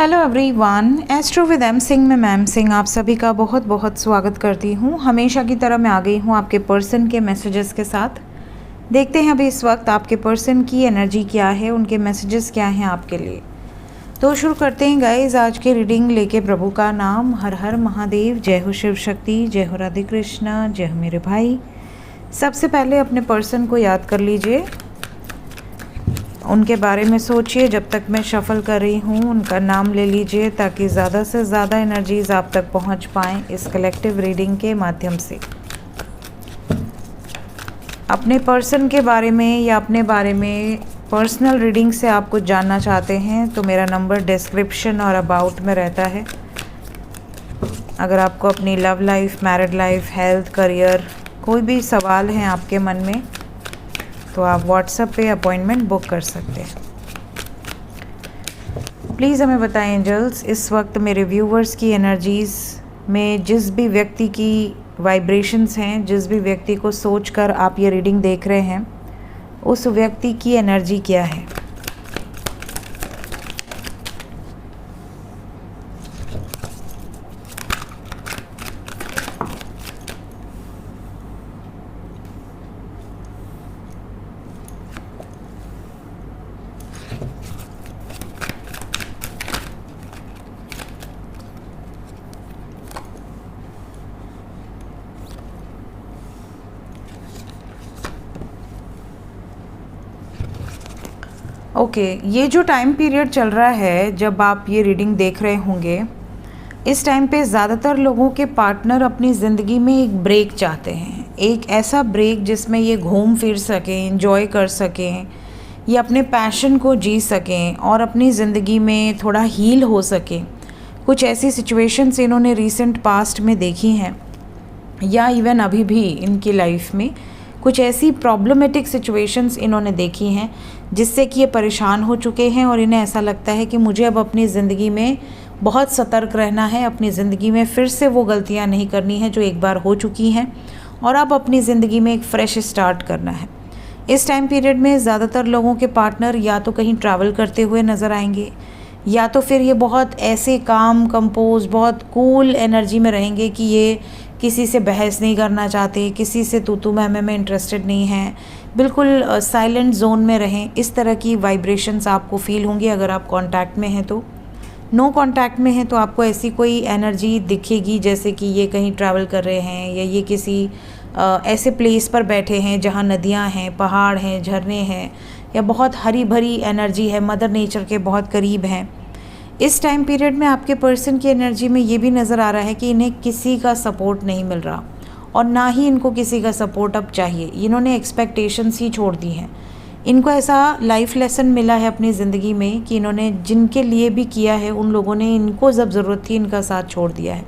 Hello everyone, astro with M Singh में ma'am Singh आप सभी का बहुत बहुत स्वागत करती हूँ। हमेशा की तरह मैं आ गई हूँ आपके पर्सन के मैसेजेस के साथ। देखते हैं अभी इस वक्त आपके पर्सन की एनर्जी क्या है, उनके मैसेजेस क्या हैं आपके लिए। तो शुरू करते हैं गाइज आज की रीडिंग लेके। प्रभु का नाम, हर हर महादेव, जय हो शिव शक्ति, जय हो राधे कृष्णा, जय हो मेरे भाई। सबसे पहले अपने पर्सन को याद कर लीजिए, उनके बारे में सोचिए। जब तक मैं शफल कर रही हूँ उनका नाम ले लीजिए ताकि ज़्यादा से ज़्यादा एनर्जीज आप तक पहुँच पाएँ इस कलेक्टिव रीडिंग के माध्यम से। अपने पर्सन के बारे में या अपने बारे में पर्सनल रीडिंग से आप कुछ जानना चाहते हैं तो मेरा नंबर डिस्क्रिप्शन और अबाउट में रहता है। अगर आपको अपनी love life, married life, health, career, कोई भी सवाल हैं आपके मन में तो आप व्हाट्सएप पे अपॉइंटमेंट बुक कर सकते हैं। प्लीज़ हमें बताएं एंजल्स, इस वक्त मेरे व्यूवर्स की एनर्जीज़ में जिस भी व्यक्ति की वाइब्रेशंस हैं, जिस भी व्यक्ति को सोचकर आप ये रीडिंग देख रहे हैं, उस व्यक्ति की एनर्जी क्या है। ओके, ये जो टाइम पीरियड चल रहा है जब आप ये रीडिंग देख रहे होंगे, इस टाइम पे ज़्यादातर लोगों के पार्टनर अपनी ज़िंदगी में एक ब्रेक चाहते हैं। एक ऐसा ब्रेक जिसमें ये घूम फिर सकें, एंजॉय कर सकें, ये अपने पैशन को जी सकें और अपनी ज़िंदगी में थोड़ा हील हो सकें। कुछ ऐसी सिचुएशंस इन्होंने रीसेंट पास्ट में देखी हैं या इवन अभी भी इनकी लाइफ में कुछ ऐसी प्रॉब्लमेटिक सिचुएशंस इन्होंने देखी हैं जिससे कि ये परेशान हो चुके हैं और इन्हें ऐसा लगता है कि मुझे अब अपनी ज़िंदगी में बहुत सतर्क रहना है, अपनी ज़िंदगी में फिर से वो गलतियां नहीं करनी है जो एक बार हो चुकी हैं और अब अपनी ज़िंदगी में एक फ़्रेश स्टार्ट करना है। इस टाइम पीरियड में ज़्यादातर लोगों के पार्टनर या तो कहीं ट्रैवल करते हुए नज़र आएंगे या तो फिर ये बहुत ऐसे काम कंपोज, बहुत कूल एनर्जी में रहेंगे कि ये किसी से बहस नहीं करना चाहते, किसी से तू मैं इंटरेस्टेड नहीं हैं, बिल्कुल साइलेंट जोन में रहें। इस तरह की वाइब्रेशंस आपको फील होंगी अगर आप कांटेक्ट में हैं तो। नो कांटेक्ट में हैं तो आपको ऐसी कोई एनर्जी दिखेगी जैसे कि ये कहीं ट्रैवल कर रहे हैं या ये किसी ऐसे प्लेस पर बैठे हैं जहाँ नदियाँ हैं, पहाड़ हैं, झरने हैं या बहुत हरी भरी एनर्जी है, मदर नेचर के बहुत करीब हैं। इस टाइम पीरियड में आपके पर्सन की एनर्जी में ये भी नज़र आ रहा है कि इन्हें किसी का सपोर्ट नहीं मिल रहा और ना ही इनको किसी का सपोर्ट अब चाहिए। इन्होंने एक्सपेक्टेशंस ही छोड़ दी हैं। इनको ऐसा लाइफ लेसन मिला है अपनी ज़िंदगी में कि इन्होंने जिनके लिए भी किया है उन लोगों ने इनको जब ज़रूरत थी इनका साथ छोड़ दिया है।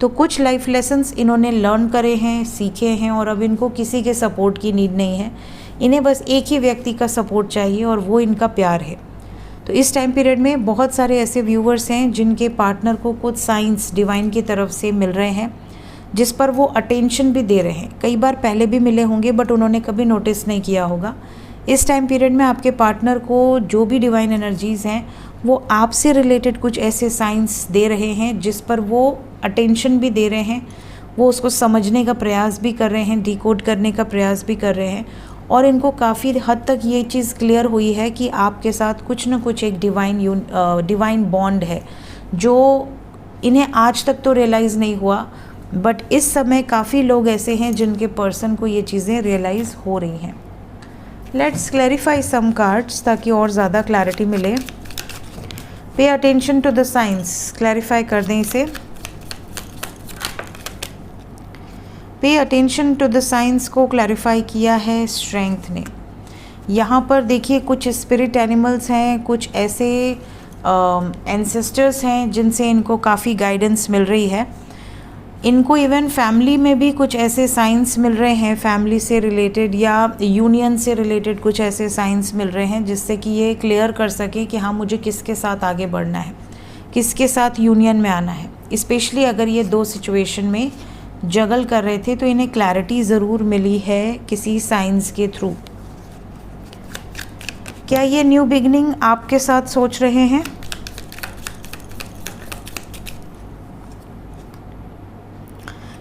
तो कुछ लाइफ लेसन्स इन्होंने लर्न करे हैं, सीखे हैं और अब इनको किसी के सपोर्ट की नीड नहीं है। इन्हें बस एक ही व्यक्ति का सपोर्ट चाहिए और वो इनका प्यार है। तो इस टाइम पीरियड में बहुत सारे ऐसे व्यूवर्स हैं जिनके पार्टनर को कुछ साइंस डिवाइन की तरफ से मिल रहे हैं जिस पर वो अटेंशन भी दे रहे हैं। कई बार पहले भी मिले होंगे बट उन्होंने कभी नोटिस नहीं किया होगा। इस टाइम पीरियड में आपके पार्टनर को जो भी डिवाइन एनर्जीज़ हैं वो आपसे रिलेटेड कुछ ऐसे साइंस दे रहे हैं जिस पर वो अटेंशन भी दे रहे हैं, वो उसको समझने का प्रयास भी कर रहे हैं, डिकोड करने का प्रयास भी कर रहे हैं और इनको काफ़ी हद तक ये चीज़ क्लियर हुई है कि आपके साथ कुछ ना कुछ एक डिवाइन बॉन्ड है जो इन्हें आज तक तो रियलाइज़ नहीं हुआ बट इस समय काफ़ी लोग ऐसे हैं जिनके पर्सन को ये चीज़ें रियलाइज़ हो रही हैं। लेट्स क्लैरिफाई सम कार्ड्स ताकि और ज़्यादा क्लैरिटी मिले। Pay attention to the science, clarify कर दें इसे। Pay attention to the science को क्लैरिफाई किया है स्ट्रेंथ ने। यहाँ पर देखिए कुछ स्पिरिट एनिमल्स हैं, कुछ ऐसे एंसेस्टर्स हैं जिनसे इनको काफ़ी गाइडेंस मिल रही है। इनको इवन फैमिली में भी कुछ ऐसे साइंस मिल रहे हैं, फैमिली से रिलेटेड या यूनियन से रिलेटेड कुछ ऐसे साइंस मिल रहे हैं जिससे कि ये क्लियर कर सके कि हाँ मुझे किसके साथ आगे बढ़ना है, किसके साथ यूनियन में आना है। स्पेशली अगर ये दो सिचुएशन में जगल कर रहे थे तो इन्हें क्लैरिटी ज़रूर मिली है किसी साइंस के थ्रू। क्या ये न्यू बिगनिंग आपके साथ सोच रहे हैं?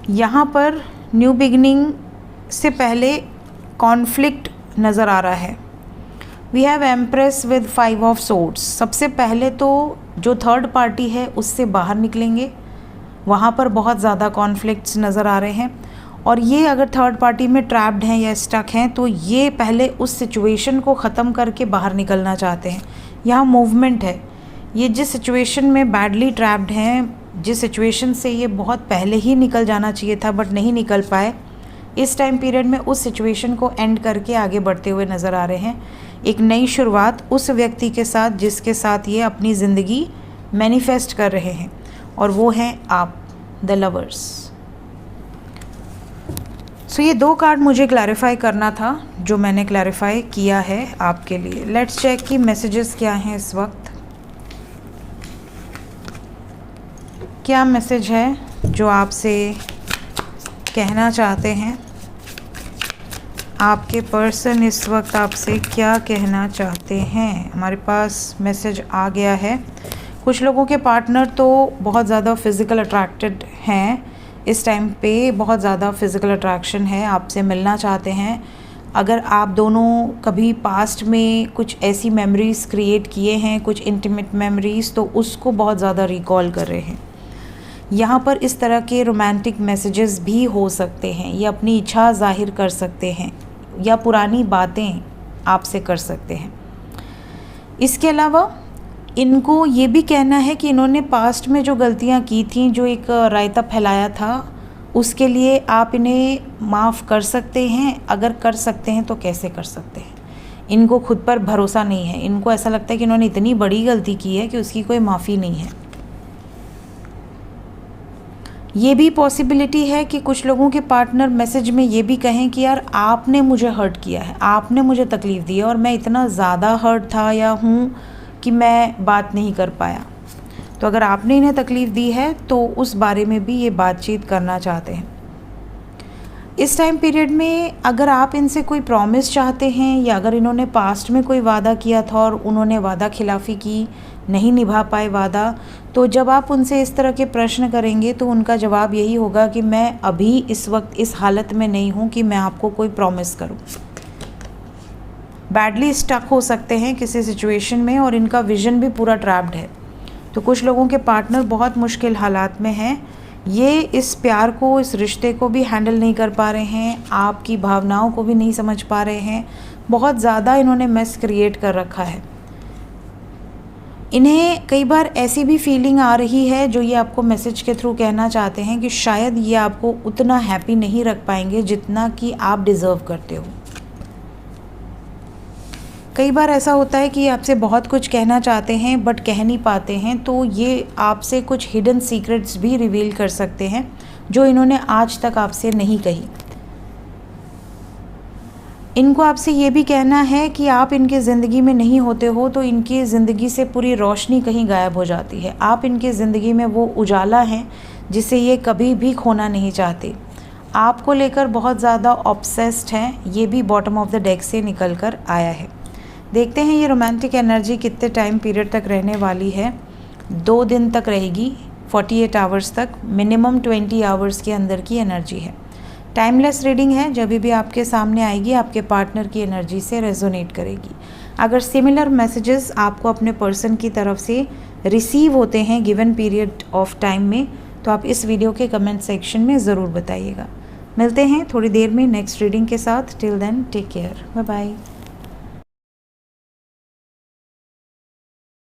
यहाँ पर न्यू बिगिनिंग से पहले कॉन्फ्लिक्ट नज़र आ रहा है। We have empress with 5 of swords. सबसे पहले तो जो थर्ड पार्टी है उससे बाहर निकलेंगे, वहाँ पर बहुत ज़्यादा कॉन्फ्लिक्ट्स नज़र आ रहे हैं। और ये अगर थर्ड पार्टी में ट्रैप्ड हैं या स्टक हैं तो ये पहले उस सिचुएशन को ख़त्म करके बाहर निकलना चाहते हैं। यहाँ मूवमेंट है। ये जिस सिचुएशन में बैडली ट्रैप्ड हैं, जिस सिचुएशन से ये बहुत पहले ही निकल जाना चाहिए था बट नहीं निकल पाए, इस टाइम पीरियड में उस सिचुएशन को एंड करके आगे बढ़ते हुए नज़र आ रहे हैं। एक नई शुरुआत उस व्यक्ति के साथ जिसके साथ ये अपनी ज़िंदगी मैनिफेस्ट कर रहे हैं, और वो हैं आप, द लवर्स। सो ये 2 कार्ड मुझे क्लैरिफाई करना था जो मैंने क्लैरिफाई किया है आपके लिए। लेट्स चेक कि मैसेजेस क्या हैं इस वक्त। क्या मैसेज है जो आपसे कहना चाहते हैं? आपके पर्सन इस वक्त आपसे क्या कहना चाहते हैं? हमारे पास मैसेज आ गया है। कुछ लोगों के पार्टनर तो बहुत ज़्यादा फिज़िकल अट्रैक्टेड हैं इस टाइम पे, बहुत ज़्यादा फिज़िकल अट्रैक्शन है, आपसे मिलना चाहते हैं। अगर आप दोनों कभी पास्ट में कुछ ऐसी मेमोरीज़ क्रिएट किए हैं, कुछ इंटीमेट मेमोरीज़, तो उसको बहुत ज़्यादा रिकॉल कर रहे हैं। यहाँ पर इस तरह के रोमांटिक मैसेजेस भी हो सकते हैं। ये अपनी इच्छा जाहिर कर सकते हैं या पुरानी बातें आपसे कर सकते हैं। इसके अलावा इनको ये भी कहना है कि इन्होंने पास्ट में जो गलतियाँ की थी, जो एक रायता फैलाया था, उसके लिए आप इन्हें माफ़ कर सकते हैं। अगर कर सकते हैं तो कैसे कर सकते हैं? इनको खुद पर भरोसा नहीं है। इनको ऐसा लगता है कि इन्होंने इतनी बड़ी गलती की है कि उसकी कोई माफ़ी नहीं है। ये भी पॉसिबिलिटी है कि कुछ लोगों के पार्टनर मैसेज में ये भी कहें कि यार आपने मुझे हर्ट किया है, आपने मुझे तकलीफ़ दी है और मैं इतना ज़्यादा हर्ट था या हूँ कि मैं बात नहीं कर पाया। तो अगर आपने इन्हें तकलीफ़ दी है तो उस बारे में भी ये बातचीत करना चाहते हैं। इस टाइम पीरियड में अगर आप इनसे कोई प्रॉमिस चाहते हैं, या अगर इन्होंने पास्ट में कोई वादा किया था और उन्होंने वादा खिलाफ़ी की, नहीं निभा पाए वादा, तो जब आप उनसे इस तरह के प्रश्न करेंगे तो उनका जवाब यही होगा कि मैं अभी इस वक्त इस हालत में नहीं हूँ कि मैं आपको कोई प्रॉमिस करूँ। बैडली स्टक हो सकते हैं किसी सिचुएशन में और इनका विज़न भी पूरा ट्रैप्ड है। तो कुछ लोगों के पार्टनर बहुत मुश्किल हालात में हैं। ये इस प्यार को, इस रिश्ते को भी हैंडल नहीं कर पा रहे हैं, आपकी भावनाओं को भी नहीं समझ पा रहे हैं। बहुत ज़्यादा इन्होंने मेस क्रिएट कर रखा है। इन्हें कई बार ऐसी भी फीलिंग आ रही है जो ये आपको मैसेज के थ्रू कहना चाहते हैं कि शायद ये आपको उतना हैप्पी नहीं रख पाएंगे जितना कि आप डिज़र्व करते हो। कई बार ऐसा होता है कि आपसे बहुत कुछ कहना चाहते हैं बट कह नहीं पाते हैं, तो ये आपसे कुछ हिडन सीक्रेट्स भी रिवील कर सकते हैं जो इन्होंने आज तक आपसे नहीं कही। इनको आपसे ये भी कहना है कि आप इनके ज़िंदगी में नहीं होते हो तो इनकी ज़िंदगी से पूरी रोशनी कहीं गायब हो जाती है। आप इनकी ज़िंदगी में वो उजाला हैं जिसे ये कभी भी खोना नहीं चाहते। आपको लेकर बहुत ज़्यादा ऑब्सेस्ड हैं। ये भी बॉटम ऑफ द डेक से निकल कर आया है। देखते हैं ये रोमांटिक एनर्जी कितने टाइम पीरियड तक रहने वाली है। 2 दिन तक रहेगी, 48 आवर्स तक, मिनिमम 20 आवर्स के अंदर की एनर्जी है। टाइमलेस रीडिंग है, जब भी आपके सामने आएगी आपके पार्टनर की एनर्जी से रेजोनेट करेगी। अगर सिमिलर मैसेजेस आपको अपने पर्सन की तरफ से रिसीव होते हैं गिवन पीरियड ऑफ टाइम में, तो आप इस वीडियो के कमेंट सेक्शन में ज़रूर बताइएगा। मिलते हैं थोड़ी देर में नेक्स्ट रीडिंग के साथ। Till then take care, bye bye.